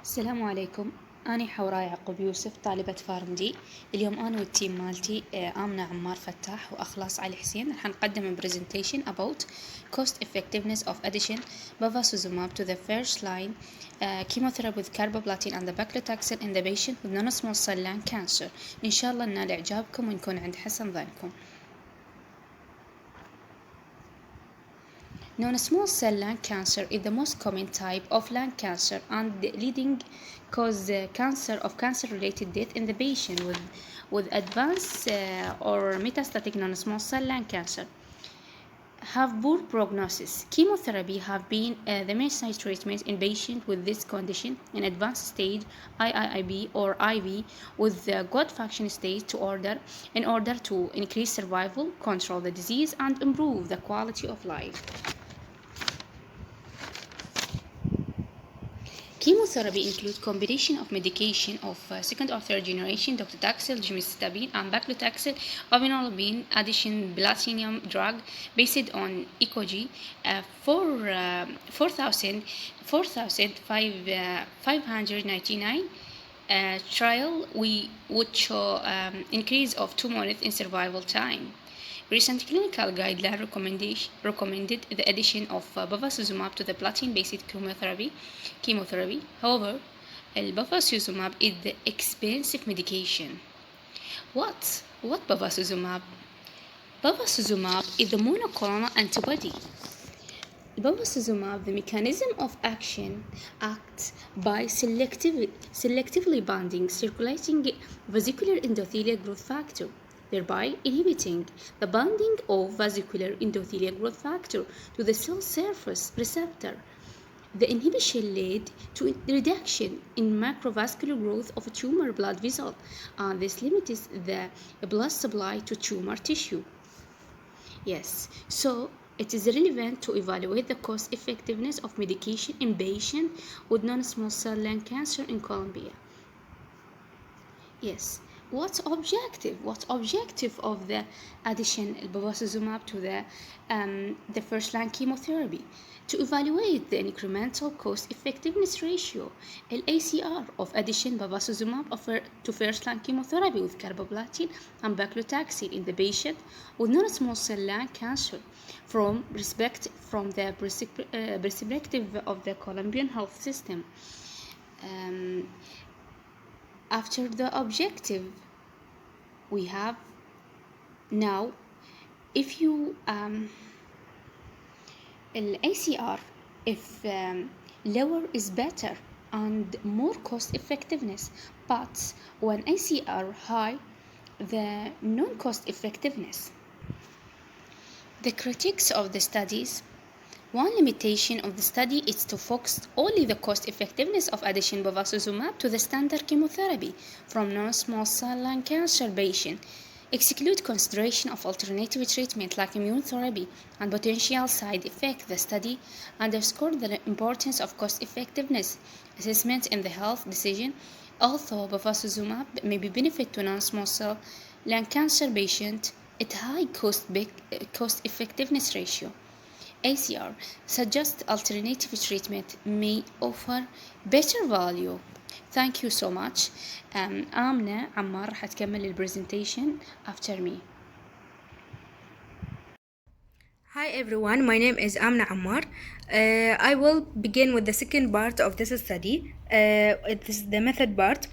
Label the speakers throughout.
Speaker 1: السلام عليكم. أنا حوراء يعقوب يوسف طالبة PharmD. اليوم أنا والتيم مالتي امنه، عمار، فتاح واخلاص علي حسين راح نقدم presentation about cost effectiveness of addition bevacizumab to the first line chemotherapy with carboplatin and the paclitaxel in the patient with non-small cell lung cancer. إن شاء الله ننال إعجابكم ونكون عند حسن ظنكم. Non-small cell lung cancer is the most common type of lung cancer and the leading cause of cancer-related death in the patient with advanced or metastatic non-small cell lung cancer. Have poor prognosis. Chemotherapy have been the mainstay treatment in patients with this condition in advanced stage IIIB or IV with the good function stage in order to increase survival, control the disease, and improve the quality of life. Chemotherapy includes combination of medication of second or third generation docetaxel, gemcitabine, and paclitaxel, ovinolobine, addition platinum drug based on ECOG 4,599 trial which show increase of 2 months in survival time. Recent clinical guideline recommended the addition of bevacizumab to the platinum-based chemotherapy. However, bevacizumab is the expensive medication. What bevacizumab? Bevacizumab is a monoclonal antibody. Bevacizumab, the mechanism of action, acts by selectively binding circulating vesicular endothelial growth factor, thereby inhibiting the binding of vesicular endothelial growth factor to the cell surface receptor. The inhibition led to reduction in macrovascular growth of tumor blood vessel, and this limits the blood supply to tumor tissue. Yes, so it is relevant to evaluate the cost effectiveness of medication in patients with non-small cell lung cancer in Colombia. Yes. What's objective of the addition of bevacizumab to the first-line chemotherapy? To evaluate the incremental cost-effectiveness ratio, (ACR) of addition bevacizumab to first-line chemotherapy with carboplatin and paclitaxel in the patient with non-small cell lung cancer from the perspective of the Colombian health system. After the objective, we have now, if you ACR, if lower is better and more cost effectiveness, but when ACR high, the non-cost effectiveness. The critics of the studies. One limitation of the study is to focus only the cost effectiveness of addition bevacizumab to the standard chemotherapy from non-small cell lung cancer patients, exclude consideration of alternative treatment like immunotherapy and potential side effects. The study underscored the importance of cost effectiveness assessment in the health decision. Although bevacizumab may be benefit to non-small cell lung cancer patients at high cost effectiveness ratio, ACR suggests alternative treatment may offer better value. Thank you so much. امنه، عمار راح تكمل presentation after me.
Speaker 2: Hi everyone, my name is Amna Ammar. I will begin with the second part of this study. It is the method part.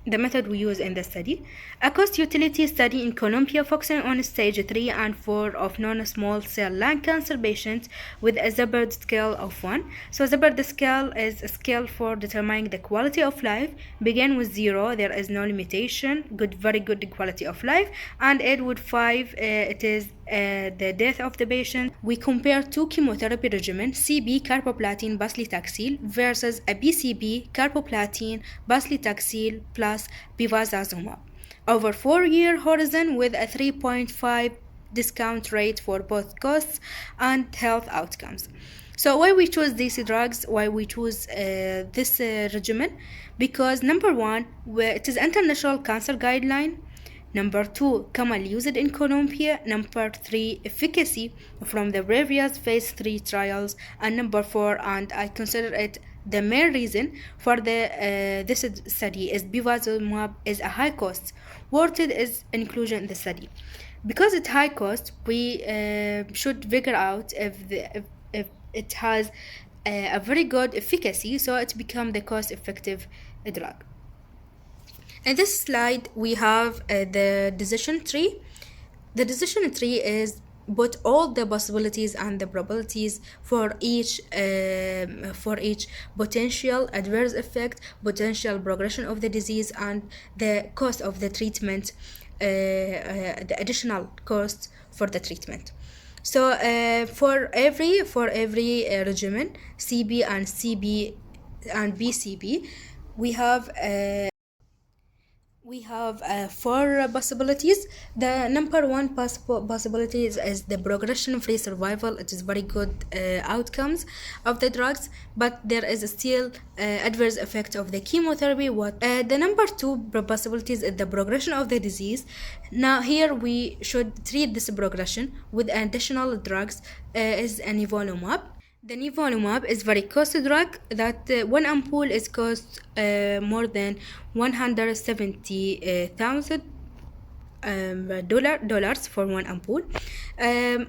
Speaker 2: The method we use in the study. A cost utility study in Colombia focusing on stage 3 and 4 of non-small cell lung cancer patients with a Shepherd scale of 1. So Shepherd scale is a scale for determining the quality of life. Begin with 0, there is no limitation, very good quality of life, and end with 5, it is the death of the patient. We compare two chemotherapy regimens, CB carboplatin paclitaxel versus a BCB carboplatin paclitaxel plus bevacizumab over 4-year horizon with a 3.5 discount rate for both costs and health outcomes. So why we choose these drugs, why we choose this regimen? Because number one, it is international cancer guideline. Number 2, commonly used in Colombia. Number 3, efficacy from the previous phase 3 trials. And number 4, and I consider it The main reason for this study is bevacizumab is a high cost. Worth it is inclusion in the study. Because it's high cost, we should figure out if it has a very good efficacy, so it becomes the cost-effective drug. In this slide, we have the decision tree. The decision tree is put all the possibilities and the probabilities for each potential adverse effect, potential progression of the disease, and the cost of the treatment, the additional cost for the treatment. So for every regimen, CB and CB and BCB, we have 4 possibilities. The number one possibility is the progression-free survival. It is very good outcomes of the drugs, but there is still adverse effect of the chemotherapy. The number 2 possibilities is the progression of the disease. Now here we should treat this progression with additional drugs, is nivolumab. The nivolumab is very costly drug that one ampoule is cost more than $170,000 dollars for one ampoule.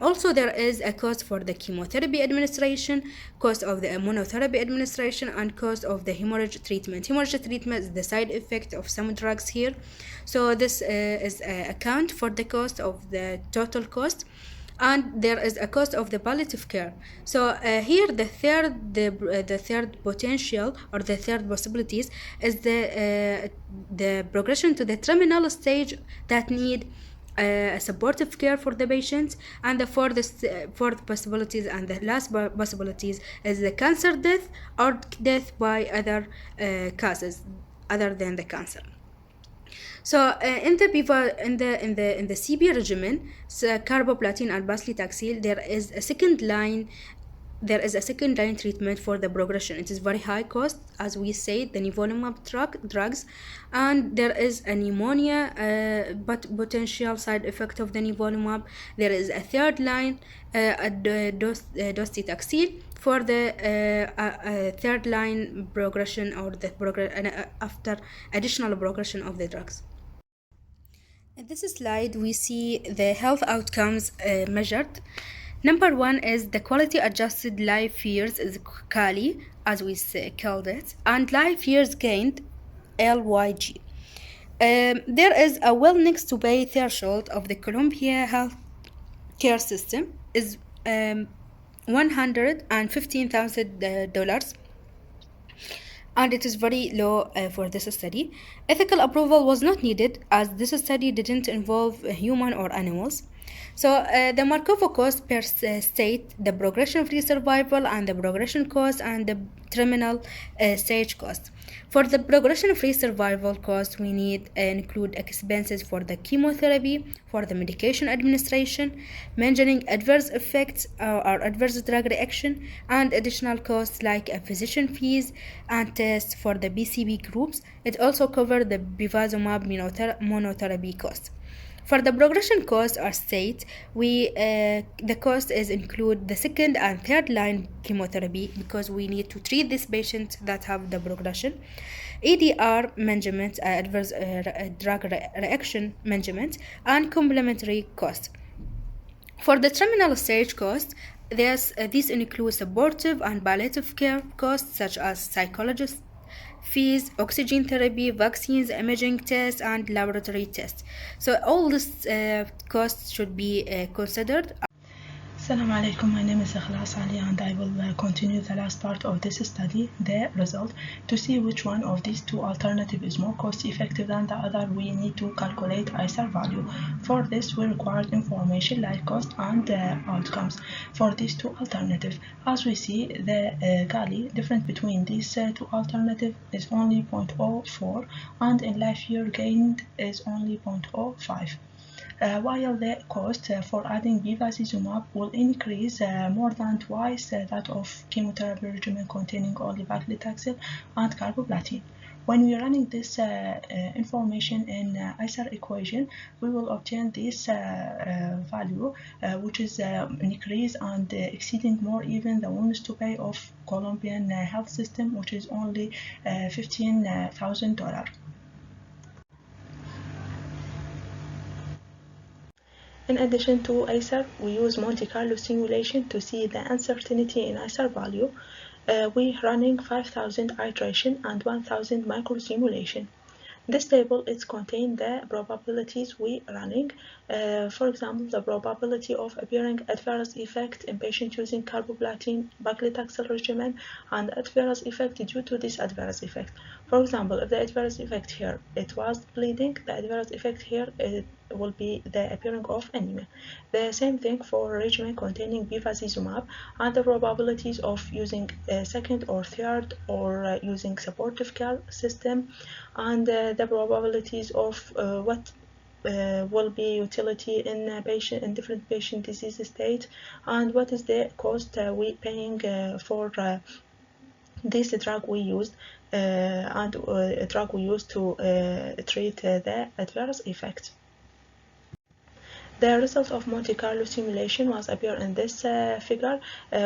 Speaker 2: Also there is a cost for the chemotherapy administration, cost of the immunotherapy administration, and cost of the hemorrhage treatment. Hemorrhage treatment is the side effect of some drugs here, so this is account for the cost of the total cost. And there is a cost of the palliative care. So here the third potential or the third possibilities is the progression to the terminal stage that need supportive care for the patient. And the fourth possibilities and the last possibilities is the cancer death or death by other causes other than the cancer. So in the CB regimen, carboplatin and paclitaxel, there is a second line treatment for the progression. It is very high cost, as we said, the nivolumab drugs, and there is a pneumonia but potential side effect of the nivolumab. There is a third line, docetaxel, for the third line progression or the after additional progression of the drugs. In this slide, we see the health outcomes measured. Number 1 is the quality adjusted life years, is QALY, as we called it, and life years gained, LYG. There is a well next to pay threshold of the Colombia health care system is $115,000, and it is very low for this study. Ethical approval was not needed as this study didn't involve human or animals. So the Markov cost per state, the progression-free survival and the progression cost and the terminal stage cost. For the progression-free survival cost, we need include expenses for the chemotherapy, for the medication administration, managing adverse effects or adverse drug reaction, and additional costs like physician fees and tests for the BCB groups. It also covers the bevacizumab monotherapy cost. For the progression cost or state, the cost is include the second and third line chemotherapy because we need to treat this patient that have the progression, ADR management, adverse drug reaction management, and complementary cost. For the terminal stage cost, these include supportive and palliative care costs such as psychologist fees, oxygen therapy, vaccines, imaging tests, and laboratory tests. So all these costs should be considered.
Speaker 3: Assalamu alaikum, my name is Ikhlas and I will continue the last part of this study, the result. To see which one of these two alternatives is more cost effective than the other, we need to calculate ICER value. For this, we require information like cost and outcomes for these two alternatives. As we see, the QALY difference between these two alternatives is only 0.04 and in life year gained is only 0.05. while the cost for adding bevacizumab will increase more than twice that of chemotherapy regimen containing only paclitaxel and carboplatin. When we are running this information in ICER equation, we will obtain this value, which is increase and exceeding more even the willingness to pay of Colombian health system, which is only $15,000. In addition to ICER, we use Monte Carlo simulation to see the uncertainty in ICER value. We running 5,000 iteration and 1,000 micro simulation. This table is contain the probabilities we running. For example, the probability of appearing adverse effect in patient using carboplatin paclitaxel regimen and adverse effect due to this adverse effect. For example, if the adverse effect here it was bleeding, the adverse effect here it will be the appearing of anemia. The same thing for regimen containing bevacizumab and the probabilities of using second or third or using supportive care system, and the probabilities of what will be utility in patient in different patient disease state, and what is the cost we paying for this drug we used and a drug we used to treat the adverse effect. The result of Monte Carlo simulation was appear in this figure,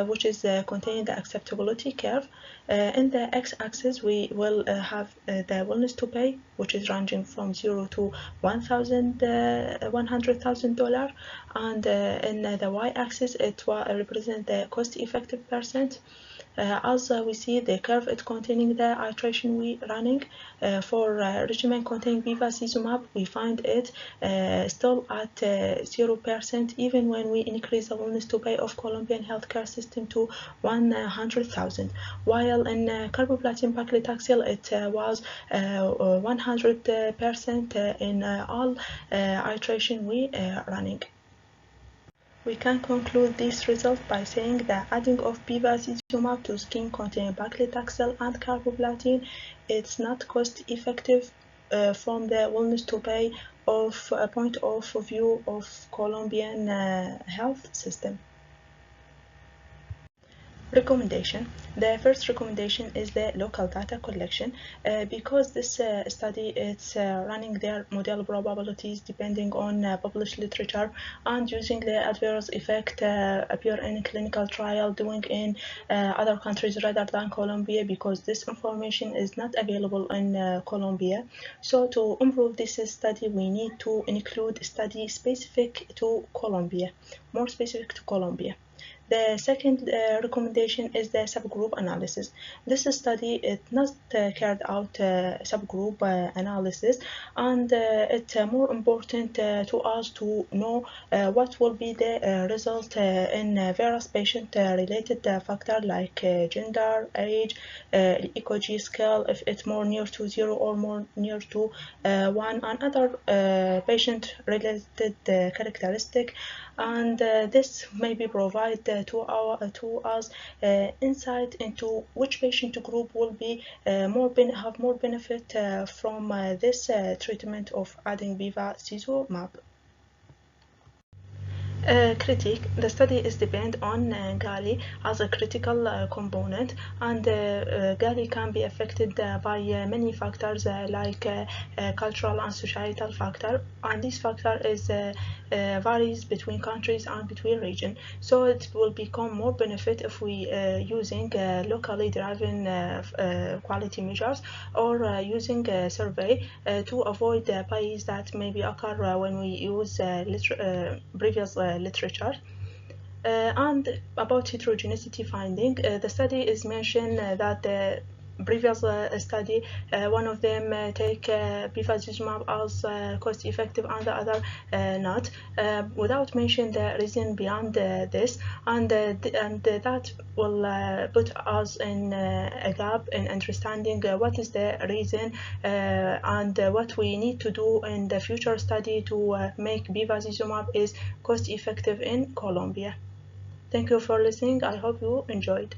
Speaker 3: which is containing the acceptability curve. In the x-axis, we will have the willingness to pay, which is ranging from 0 to $100,000, and in the y-axis, it represents the cost-effective percent. As we see the curve it containing the iteration we running for regimen containing bevacizumab, we find it still at 0% even when we increase the willingness to pay of Colombian healthcare system to 100,000, while in carboplatin paclitaxel it was 100% in all iteration we running. We can conclude this result by saying that adding of bevacizumab to skin containing paclitaxel and carboplatin, it's not cost effective from the willingness to pay of a point of view of Colombian health system. Recommendation. The first recommendation is the local data collection because this study it's running their model probabilities depending on published literature and using the adverse effect appear in clinical trial doing in other countries rather than Colombia, because this information is not available in Colombia. So to improve this study we need to include study specific to Colombia, more specific to Colombia. The second recommendation is the subgroup analysis. This study is not carried out subgroup analysis, and it's more important to us to know what will be the result in various patient-related factors like gender, age, ECG scale, if it's more near to 0 or more near to 1, and other patient-related characteristic. And this maybe provide to us insight into which patient group will be have more benefit from this treatment of adding bevacizumab. Critique. The study is depend on GALI as a critical component, and GALI can be affected by many factors like cultural and societal factor, and this factor is varies between countries and between regions. So it will become more benefit if we using locally driven quality measures or using a survey to avoid bias that maybe occur when we use previous literature. And about heterogeneity finding, the study is mentioned that the previous study, one of them take bevacizumab as cost effective and the other not, without mentioning the reason beyond this, and that will put us in a gap in understanding what is the reason and what we need to do in the future study to make bevacizumab is cost effective in Colombia. Thank you for listening. I hope you enjoyed.